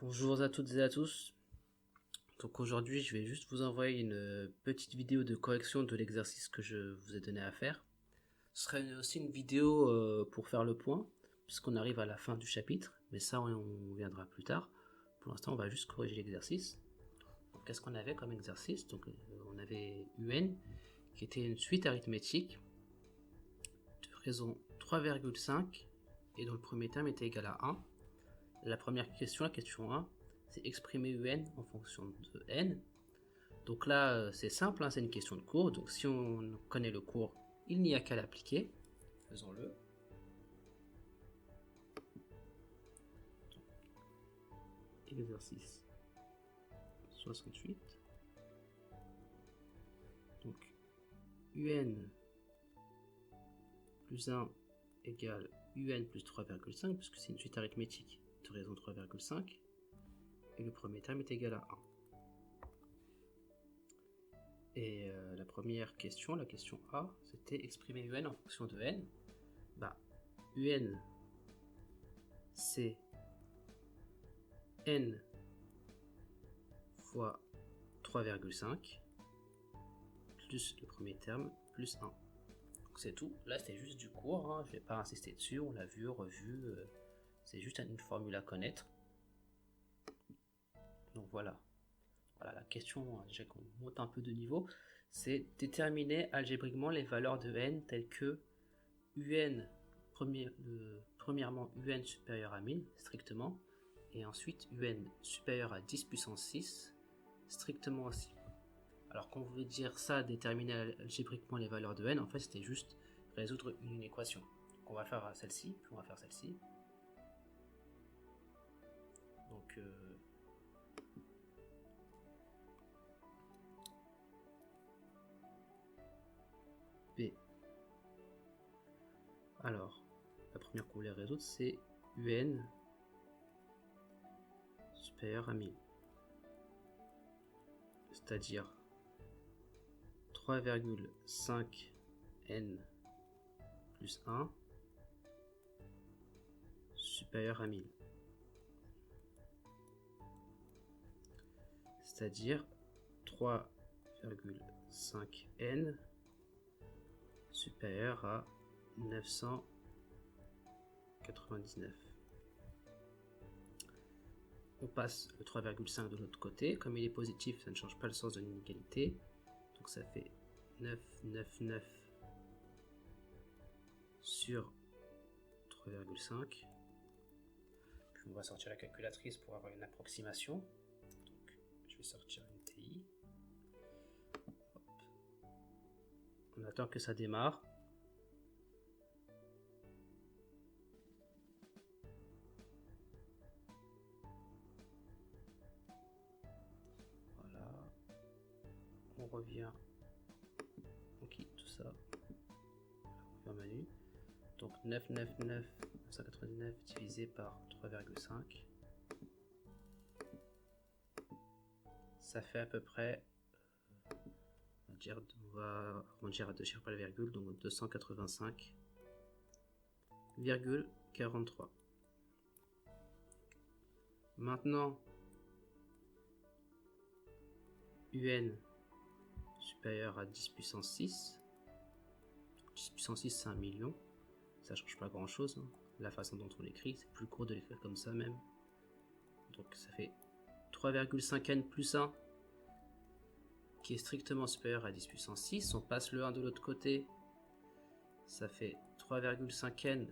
Bonjour à toutes et à tous. Donc aujourd'hui, je vais juste vous envoyer une petite vidéo de correction de l'exercice que je vous ai donné à faire. Ce sera aussi une vidéo pour faire le point, puisqu'on arrive à la fin du chapitre, mais ça on viendra plus tard. Pour l'instant, on va juste corriger l'exercice. Qu'est-ce qu'on avait comme exercice? Donc on avait UN, qui était une suite arithmétique de raison 3,5, et dont le premier terme était égal à 1. La première question, la question 1, c'est exprimer UN en fonction de n. Donc là, c'est simple, hein, c'est une question de cours. Donc si on connaît le cours, il n'y a qu'à l'appliquer. Faisons-le. Exercice 68. Donc UN plus 1 égale UN plus 3,5, puisque c'est une suite arithmétique de raison 3,5. Et le premier terme est égal à 1. Et la première question, la question A, c'était exprimer UN en fonction de n. UN, c'est n fois 3,5 plus le premier terme plus 1. Donc c'est tout. Là, c'était juste du cours, hein. Je ne vais pas insister dessus, on l'a vu, revu. C'est juste une formule à connaître. Donc voilà. Voilà, la question, déjà qu'on monte un peu de niveau, c'est déterminer algébriquement les valeurs de n telles que UN, premièrement UN supérieur à 1000, strictement, et ensuite UN supérieur à 10 puissance 6, strictement aussi. Alors qu'on voulait dire ça, déterminer algébriquement les valeurs de n, en fait c'était juste résoudre une équation. Donc on va faire celle-ci, puis on va faire celle-ci. Donc B. Alors, la première qu'on voulait résoudre, c'est UN supérieur à 1000. C'est-à-dire 3,5 n plus 1 supérieur à 1000. C'est-à-dire 3,5 n supérieur à 999. On passe le 3,5 de l'autre côté. Comme il est positif, ça ne change pas le sens de l'inégalité. Donc ça fait 999 sur 3,5. Puis on va sortir la calculatrice pour avoir une approximation. Donc je vais sortir une TI. Hop. On attend que ça démarre. On revient, on quitte tout ça, on revient au menu. Donc 999 divisé par 3,5, ça fait à peu près, on va arrondir à 2 chiffres par la virgule, donc 285,43. Maintenant, UN supérieur à 10 puissance 6. 10 puissance 6, c'est 1 million. Ça change pas grand chose, hein. La façon dont on l'écrit, c'est plus court de l'écrire comme ça même. Donc ça fait 3,5n plus 1 qui est strictement supérieur à 10 puissance 6. On passe le 1 de l'autre côté. Ça fait 3,5n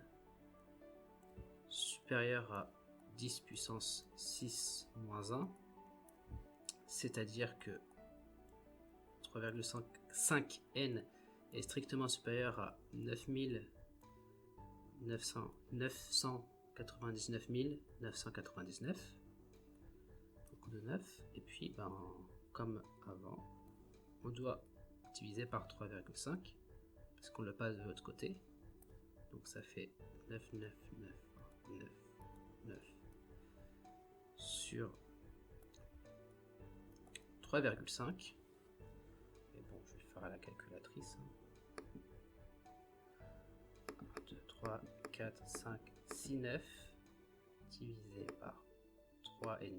supérieur à 10 puissance 6 moins 1. C'est-à-dire que 3,5n est strictement supérieur à 999 999. Donc de 9. Et puis, comme avant, on doit diviser par 3,5 parce qu'on le passe de l'autre côté. Donc ça fait 999 sur 3,5. Et bon, je vais le faire à la calculatrice. 1, 2, 3, 4, 5, 6, 9 divisé par 3,5.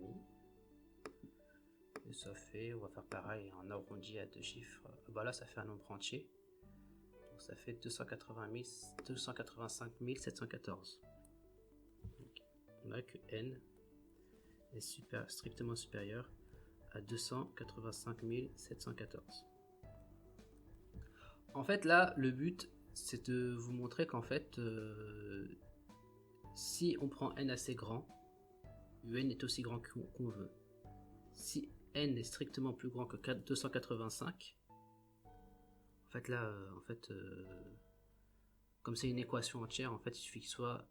Et ça fait, on va faire pareil, un arrondi à 2 chiffres. Bah là, ça fait un nombre entier. Donc ça fait 285 714. Donc, on a que n est strictement supérieur à 285 714. En fait, là, le but, c'est de vous montrer qu'en fait, si on prend n assez grand, un est aussi grand qu'on veut. Si n est strictement plus grand que 285, en fait là, comme c'est une équation entière, en fait, il suffit qu'il soit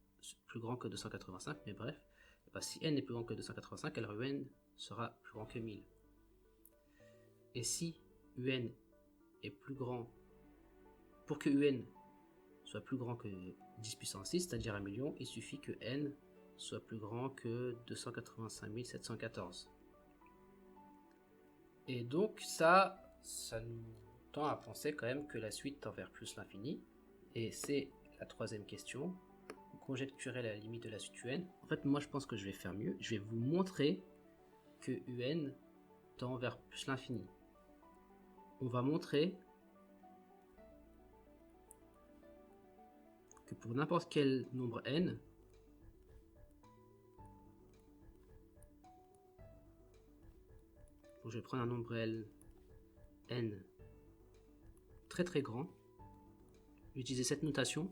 plus grand que 285, mais bref, bah, si n est plus grand que 285, alors un sera plus grand que 1000. Et si un est plus grand, pour que un soit plus grand que 10 puissance 6, c'est-à-dire 1 million, il suffit que n soit plus grand que 285 714. Et donc ça nous tend à penser quand même que la suite tend vers plus l'infini. Et c'est la troisième question. Conjecturer la limite de la suite un. En fait, moi je pense que je vais faire mieux. Je vais vous montrer que un tend vers plus l'infini. On va montrer que pour n'importe quel nombre n, donc je vais prendre un nombre réel n très très grand. Je vais utiliser cette notation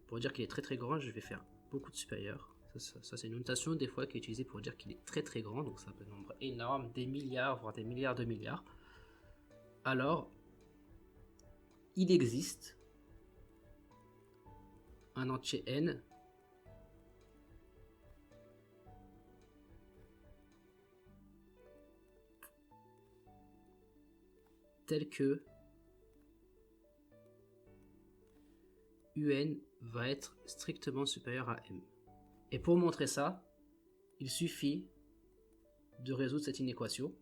pour dire qu'il est très très grand. Je vais faire beaucoup de supérieur. Ça c'est une notation des fois qui est utilisée pour dire qu'il est très très grand, donc c'est un nombre énorme, des milliards, voire des milliards de milliards. Alors, il existe un entier n tel que un va être strictement supérieur à m. Et pour montrer ça, il suffit de résoudre cette inéquation.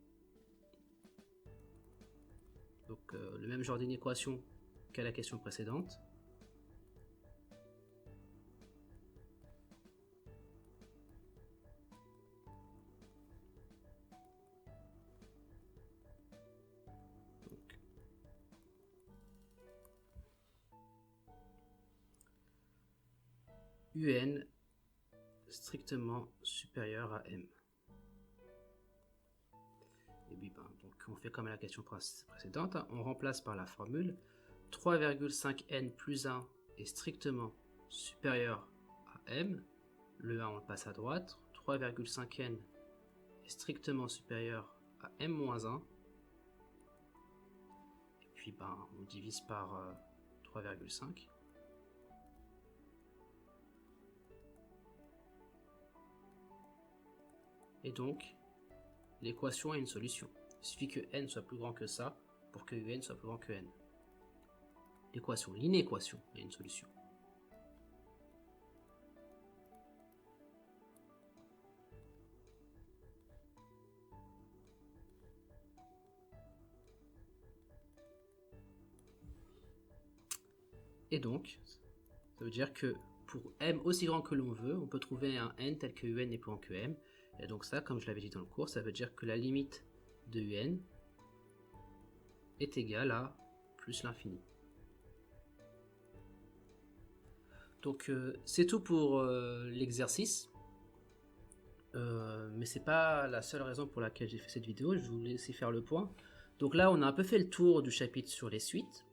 Donc le même genre d'inéquation qu'à la question précédente. Donc, un strictement supérieur à m. Et puis donc on fait comme à la question précédente, hein, on remplace par la formule 3,5n plus 1 est strictement supérieur à m. Le 1 on le passe à droite. 3,5n est strictement supérieur à m-1. Et puis on divise par 3,5. Et donc, l'équation a une solution. Il suffit que n soit plus grand que ça pour que un soit plus grand que n. L'inéquation a une solution. Et donc, ça veut dire que pour m aussi grand que l'on veut, on peut trouver un n tel que un est plus grand que m. Et donc ça, comme je l'avais dit dans le cours, ça veut dire que la limite de un est égale à plus l'infini. Donc c'est tout pour l'exercice. Mais c'est pas la seule raison pour laquelle j'ai fait cette vidéo. Je vais vous laisser faire le point. Donc là, on a un peu fait le tour du chapitre sur les suites.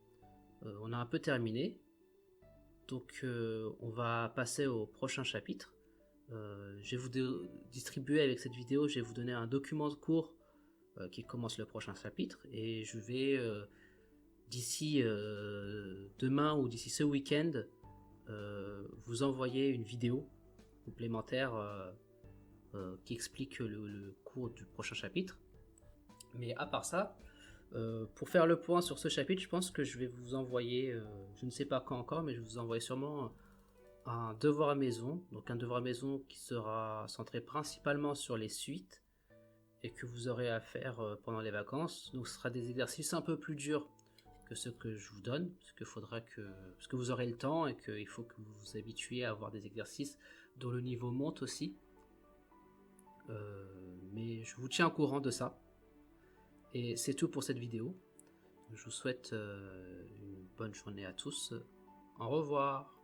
On a un peu terminé. Donc on va passer au prochain chapitre. Je vais vous distribuer avec cette vidéo, je vais vous donner un document de cours qui commence le prochain chapitre. Et je vais, d'ici demain ou d'ici ce week-end, vous envoyer une vidéo complémentaire qui explique le cours du prochain chapitre. Mais à part ça, pour faire le point sur ce chapitre, je pense que je vais vous envoyer, je ne sais pas quand encore, mais je vais vous envoyer sûrement un devoir à maison. Donc un devoir à maison qui sera centré principalement sur les suites et que vous aurez à faire pendant les vacances. Donc ce sera des exercices un peu plus durs que ceux que je vous donne, parce que vous aurez le temps et qu'il faut que vous vous habituiez à avoir des exercices dont le niveau monte aussi. mais je vous tiens au courant de ça. Et c'est tout pour cette vidéo. Je vous souhaite une bonne journée à tous. Au revoir.